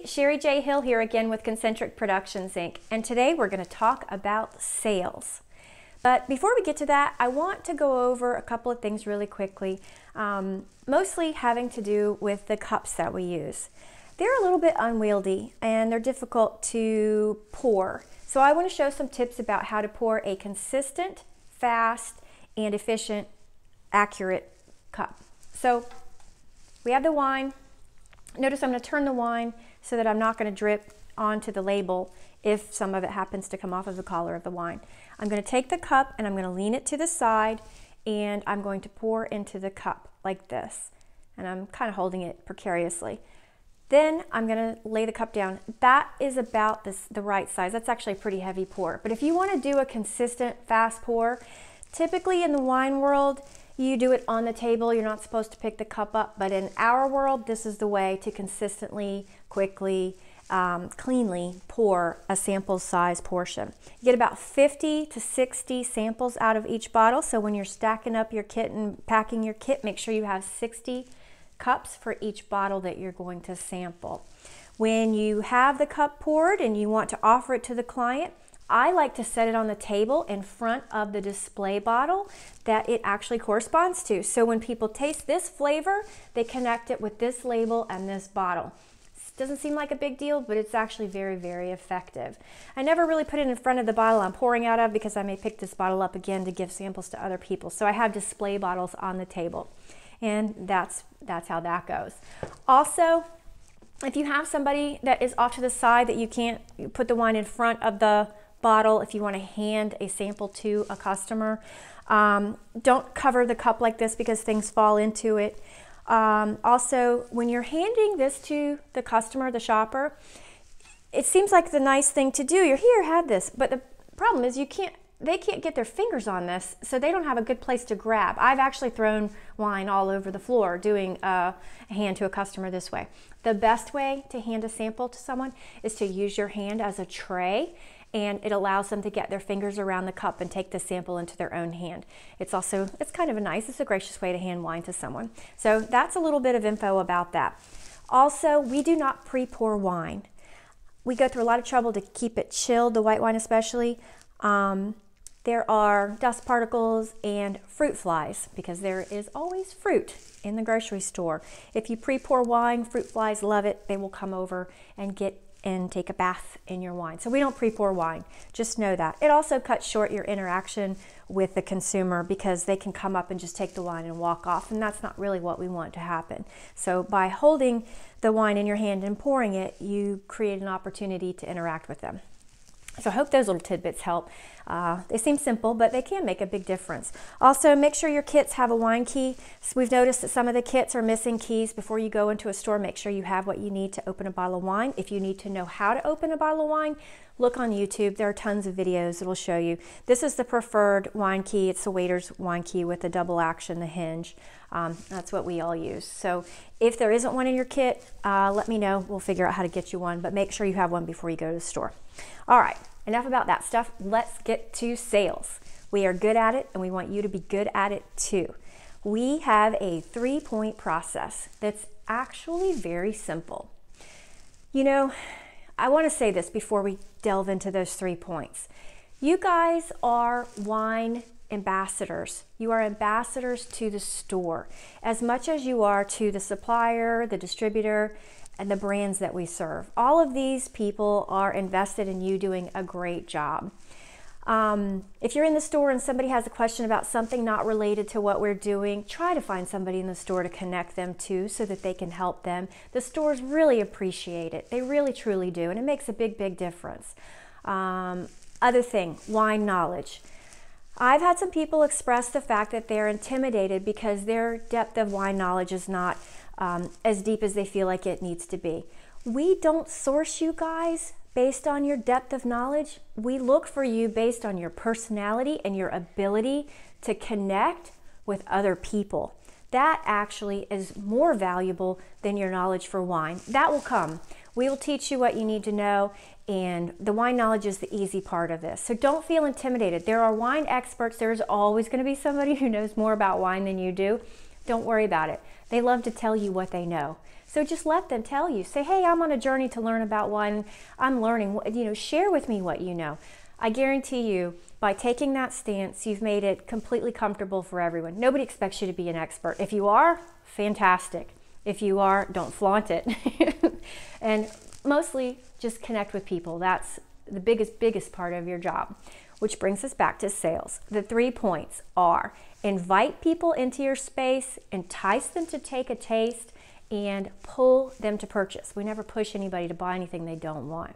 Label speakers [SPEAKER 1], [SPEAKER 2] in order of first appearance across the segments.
[SPEAKER 1] Sherry J. Hill here again with Concentric Productions Inc. And today we're going to talk about sales. But before we get to that, I want to go over a couple of things really quickly, mostly having to do with the cups that we use. They're a little bit unwieldy and they're difficult to pour. So I want to show some tips about how to pour a consistent, fast, and efficient, accurate cup. So we have the wine. Notice I'm going to turn the wine so that I'm not going to drip onto the label if some of it happens to come off of the collar of the wine. I'm going to take the cup and I'm going to lean it to the side and I'm going to pour into the cup like this. And I'm kind of holding it precariously. Then I'm going to lay the cup down. That is about the right size. That's actually a pretty heavy pour. But if you want to do a consistent fast pour, typically in the wine world, you do it on the table. You're not supposed to pick the cup up, but in our world, this is the way to consistently, quickly, cleanly pour a sample size portion. You get about 50 to 60 samples out of each bottle. So when you're stacking up your kit and packing your kit, make sure you have 60 cups for each bottle that you're going to sample. When you have the cup poured and you want to offer it to the client, I like to set it on the table in front of the display bottle that it actually corresponds to. So when people taste this flavor, they connect it with this label and this bottle. It doesn't seem like a big deal, but it's actually very, very effective. I never really put it in front of the bottle I'm pouring out of because I may pick this bottle up again to give samples to other people. So I have display bottles on the table, and that's how that goes. Also, if you have somebody that is off to the side that you can't put the wine in front of the bottle, if you want to hand a sample to a customer, don't cover the cup like this because things fall into it. Also, when you're handing this to the customer, the shopper, it seems like the nice thing to do. You're here, have this, but the problem is they can't get their fingers on this, so they don't have a good place to grab. I've actually thrown wine all over the floor doing a hand to a customer this way. The best way to hand a sample to someone is to use your hand as a tray, and it allows them to get their fingers around the cup and take the sample into their own hand. It's kind of it's a gracious way to hand wine to someone. So that's a little bit of info about that. Also, we do not pre-pour wine. We go through a lot of trouble to keep it chilled, the white wine especially. There are dust particles and fruit flies because there is always fruit in the grocery store. If you pre-pour wine, fruit flies love it. They will come over and take a bath in your wine. So we don't pre-pour wine, just know that. It also cuts short your interaction with the consumer because they can come up and just take the wine and walk off, and that's not really what we want to happen. So by holding the wine in your hand and pouring it, you create an opportunity to interact with them. So I hope those little tidbits help. They seem simple, but they can make a big difference. Also, make sure your kits have a wine key. So we've noticed that some of the kits are missing keys. Before you go into a store, make sure you have what you need to open a bottle of wine. If you need to know how to open a bottle of wine, look on YouTube. There are tons of videos that will show you. This is the preferred wine key. It's the waiter's wine key with the double action, the hinge. That's what we all use. So if there isn't one in your kit, let me know. We'll figure out how to get you one, but make sure you have one before you go to the store. All right, enough about that stuff. Let's get to sales. We are good at it, and we want you to be good at it too. We have a 3-point process that's actually very simple. You know, I want to say this before we delve into those 3 points. You guys are wine ambassadors. You are ambassadors to the store as much as you are to the supplier, the distributor, and the brands that we serve. All of these people are invested in you doing a great job. If you're in the store and somebody has a question about something not related to what we're doing, try to find somebody in the store to connect them to so that they can help them. The stores really appreciate it. They really, truly do, and it makes a big, big difference. Other thing, wine knowledge. I've had some people express the fact that they're intimidated because their depth of wine knowledge is not as deep as they feel like it needs to be. We don't source you guys based on your depth of knowledge. We look for you based on your personality and your ability to connect with other people. That actually is more valuable than your knowledge for wine. That will come. We will teach you what you need to know, and the wine knowledge is the easy part of this. So don't feel intimidated. There are wine experts. There's always going to be somebody who knows more about wine than you do. Don't worry about it. They love to tell you what they know. So just let them tell you. Say, hey, I'm on a journey to learn about wine. I'm learning, share with me what you know. I guarantee you, by taking that stance, you've made it completely comfortable for everyone. Nobody expects you to be an expert. If you are, fantastic. If you are, don't flaunt it. And mostly just connect with people. That's the biggest part of your job. Which brings us back to sales. The 3 points are: invite people into your space, entice them to take a taste, and pull them to purchase. We never push anybody to buy anything they don't want.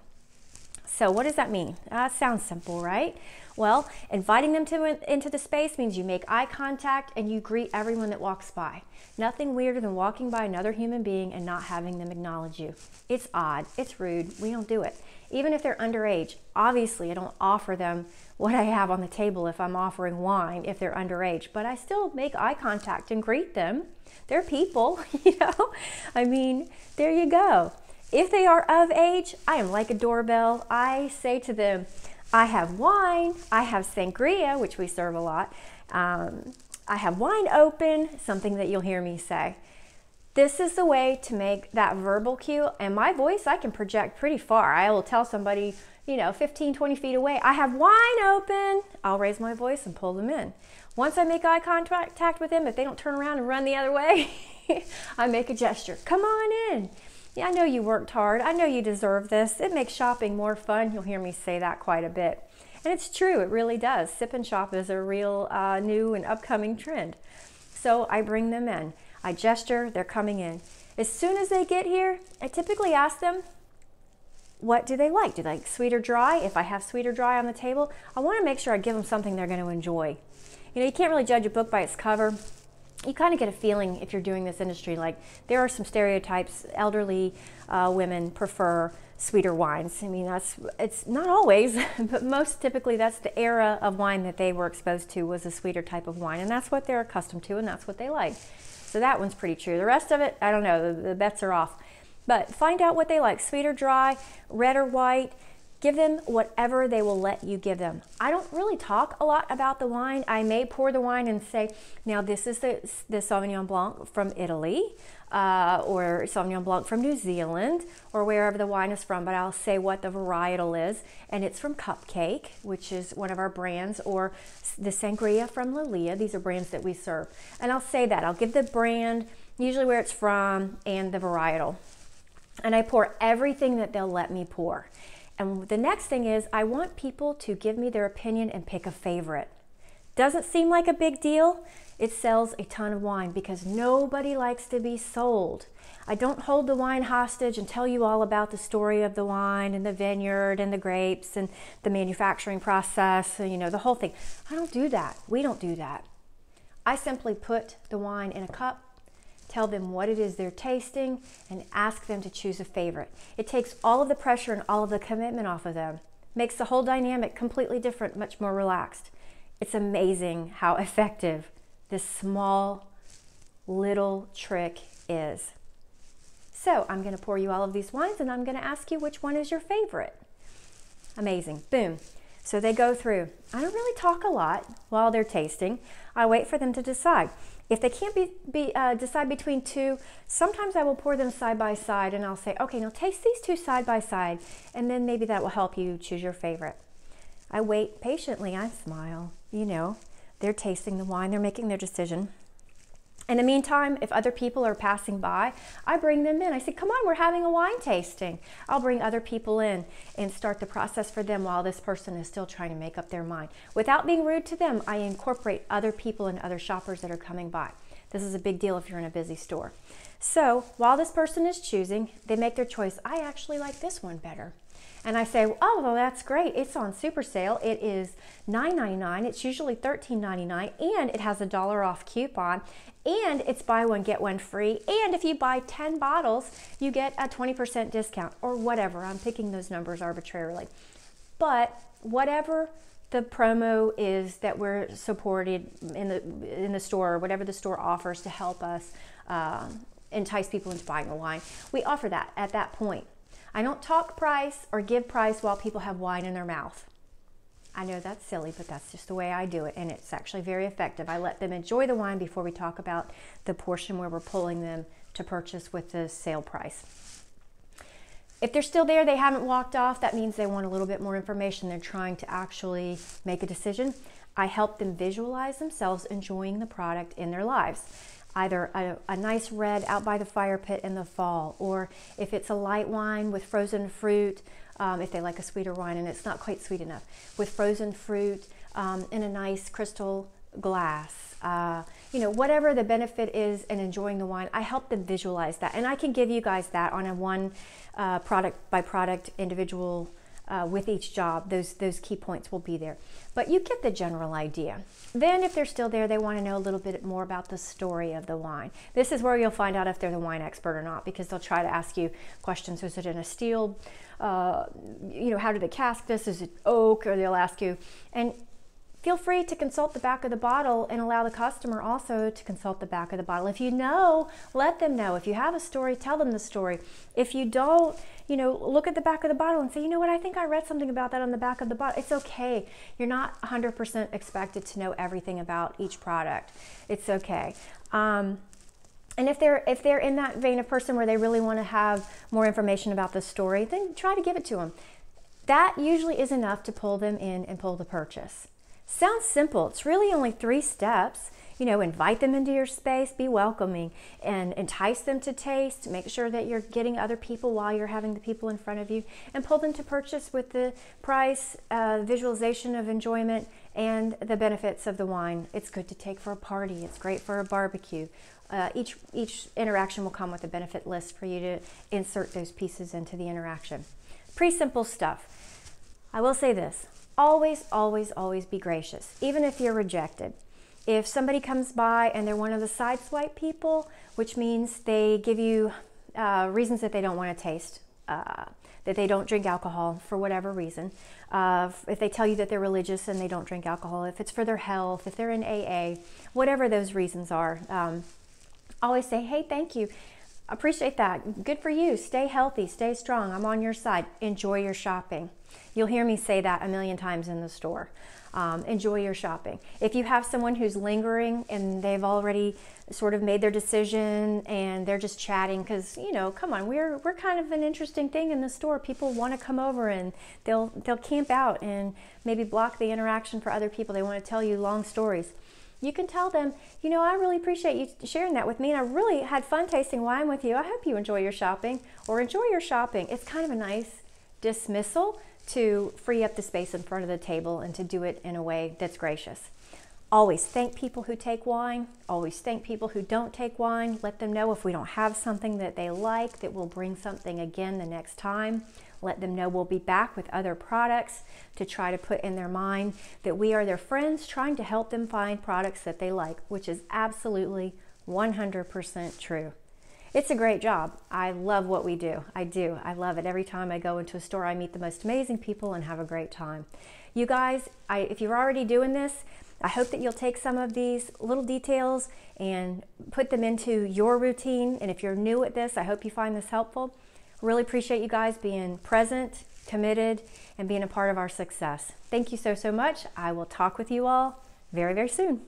[SPEAKER 1] So what does that mean? Sounds simple, right? Well, inviting them into the space means you make eye contact and you greet everyone that walks by. Nothing weirder than walking by another human being and not having them acknowledge you. It's odd, it's rude, we don't do it. Even if they're underage, obviously I don't offer them what I have on the table if I'm offering wine if they're underage, but I still make eye contact and greet them. They're people, I mean, there you go. If they are of age, I am like a doorbell. I say to them, I have wine, I have sangria, which we serve a lot. I have wine open, something that you'll hear me say. This is the way to make that verbal cue, and my voice, I can project pretty far. I will tell somebody, 15, 20 feet away, I have wine open. I'll raise my voice and pull them in. Once I make eye contact with them, if they don't turn around and run the other way, I make a gesture. Come on in. Yeah, I know you worked hard. I know you deserve this. It makes shopping more fun. You'll hear me say that quite a bit. And it's true, it really does. Sip and shop is a real new and upcoming trend. So I bring them in. I gesture, they're coming in. As soon as they get here, I typically ask them, what do they like? Do they like sweet or dry? If I have sweet or dry on the table, I want to make sure I give them something they're going to enjoy. You can't really judge a book by its cover. You kind of get a feeling if you're doing this industry, like there are some stereotypes. Elderly women prefer sweeter wines. I mean, it's not always, but most typically that's the era of wine that they were exposed to, was a sweeter type of wine, and that's what they're accustomed to, and that's what they like. So that one's pretty true. The rest of it, I don't know, the bets are off. But find out what they like, sweet or dry, red or white. Give them whatever they will let you give them. I don't really talk a lot about the wine. I may pour the wine and say, now this is the Sauvignon Blanc from Italy, or Sauvignon Blanc from New Zealand, or wherever the wine is from, but I'll say what the varietal is, and it's from Cupcake, which is one of our brands, or the Sangria from Lilia. These are brands that we serve. And I'll say that. I'll give the brand, usually where it's from, and the varietal. And I pour everything that they'll let me pour. And the next thing is, I want people to give me their opinion and pick a favorite. Doesn't seem like a big deal. It sells a ton of wine because nobody likes to be sold. I don't hold the wine hostage and tell you all about the story of the wine and the vineyard and the grapes and the manufacturing process, the whole thing. I don't do that. We don't do that. I simply put the wine in a cup, tell them what it is they're tasting, and ask them to choose a favorite. It takes all of the pressure and all of the commitment off of them. Makes the whole dynamic completely different, much more relaxed. It's amazing how effective this small little trick is. So I'm going to pour you all of these wines, and I'm going to ask you which one is your favorite. Amazing. Boom. So they go through. I don't really talk a lot while they're tasting. I wait for them to decide. If they can't decide between two, sometimes I will pour them side by side, and I'll say, okay, now taste these two side by side, and then maybe that will help you choose your favorite. I wait patiently. I smile. They're tasting the wine. They're making their decision. In the meantime, if other people are passing by, I bring them in. I say, come on, we're having a wine tasting. I'll bring other people in and start the process for them while this person is still trying to make up their mind. Without being rude to them, I incorporate other people and other shoppers that are coming by. This is a big deal if you're in a busy store. So while this person is choosing, they make their choice. I actually like this one better. And I say, oh, well, that's great. It's on super sale. It is $9.99. It's usually $13.99, and it has a $1 off coupon, and it's buy one, get one free. And if you buy 10 bottles, you get a 20% discount or whatever. I'm picking those numbers arbitrarily. But whatever the promo is that we're supported in the store, or whatever the store offers to help us entice people into buying the wine, we offer that at that point. I don't talk price or give price while people have wine in their mouth. I know that's silly, but that's just the way I do it, and it's actually very effective. I let them enjoy the wine before we talk about the portion where we're pulling them to purchase with the sale price. If they're still there, they haven't walked off, that means they want a little bit more information. They're trying to actually make a decision. I help them visualize themselves enjoying the product in their lives. Either a nice red out by the fire pit in the fall, or if it's a light wine with frozen fruit, if they like a sweeter wine and it's not quite sweet enough, with frozen fruit in a nice crystal glass. Whatever the benefit is in enjoying the wine, I help them visualize that. And I can give you guys that on a one product by product individual with each job. Those key points will be there. But you get the general idea. Then if they're still there, they want to know a little bit more about the story of the wine. This is where you'll find out if they're the wine expert or not, because they'll try to ask you questions. Was it in a steel? How did they cask this? Is it oak? Or they'll ask you. And feel free to consult the back of the bottle and allow the customer also to consult the back of the bottle. If you know, let them know. If you have a story, tell them the story. If you don't, look at the back of the bottle and say, you know what, I think I read something about that on the back of the bottle. It's okay. You're not 100% expected to know everything about each product. It's okay. And if they're in that vein of person where they really want to have more information about the story, then try to give it to them. That usually is enough to pull them in and pull the purchase. Sounds simple. It's really only 3 steps. Invite them into your space, be welcoming, and entice them to taste. Make sure that you're getting other people while you're having the people in front of you, and pull them to purchase with the price, visualization of enjoyment, and the benefits of the wine. It's good to take for a party. It's great for a barbecue. Each interaction will come with a benefit list for you to insert those pieces into the interaction. Pretty simple stuff. I will say this. Always, always, always be gracious, even if you're rejected. If somebody comes by and they're one of the sideswipe people, which means they give you reasons that they don't want to taste, that they don't drink alcohol for whatever reason, if they tell you that they're religious and they don't drink alcohol, if it's for their health, if they're in AA, whatever those reasons are, always say, hey, thank you. Appreciate that. Good for you. Stay healthy. Stay strong. I'm on your side. Enjoy your shopping. You'll hear me say that a million times in the store. Enjoy your shopping. If you have someone who's lingering and they've already sort of made their decision and they're just chatting because, come on, we're kind of an interesting thing in the store. People want to come over and they'll camp out and maybe block the interaction for other people. They want to tell you long stories. You can tell them, I really appreciate you sharing that with me, and I really had fun tasting wine with you. I hope you enjoy your shopping, or enjoy your shopping. It's kind of a nice dismissal to free up the space in front of the table and to do it in a way that's gracious. Always thank people who take wine. Always thank people who don't take wine. Let them know if we don't have something that they like, that we'll bring something again the next time. Let them know we'll be back with other products to try to put in their mind that we are their friends trying to help them find products that they like, which is absolutely 100% true. It's a great job. I love what we do. I do. I love it. Every time I go into a store, I meet the most amazing people and have a great time. You guys, if you're already doing this, I hope that you'll take some of these little details and put them into your routine. And if you're new at this, I hope you find this helpful. Really appreciate you guys being present, committed, and being a part of our success. Thank you so, so much. I will talk with you all very, very soon.